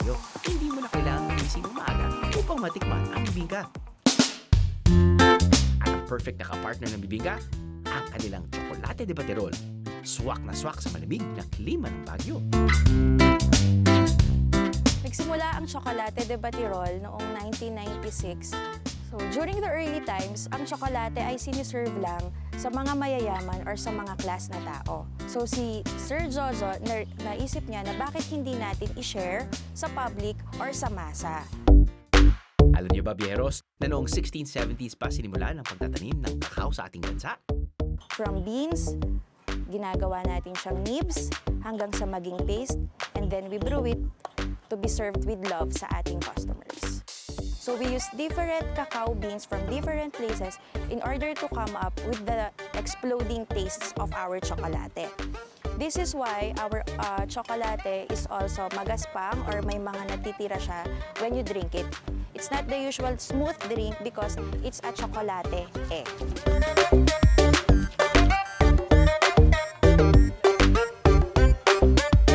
Baguio, hindi mo na kailangang gumising umaga upang matikman ang bibingka. At ang perfect na kapartner ng bibingka, ang kanilang Chocolate de Baterol. Swak na swak sa malamig na klima ng Baguio. Nagsimula ang Chocolate de Batirol noong 1996. So, during the early times, ang tsokolate ay siniserve lang sa mga mayayaman or sa mga class na tao. So, si Sir Jojo, naisip niya na bakit hindi natin i-share sa public or sa masa. Alam niyo ba, Bieros, na noong 1670s pa sinimulan ang pagtatanim ng kakao sa ating bansa? From beans, ginagawa natin siyang nibs, hanggang sa maging paste, and then we brew it to be served with love sa ating customers. So we use different cacao beans from different places in order to come up with the exploding tastes of our chocolate. This is why our chocolate is also magaspang or may mga natitira siya when you drink it. It's not the usual smooth drink because it's a chocolate.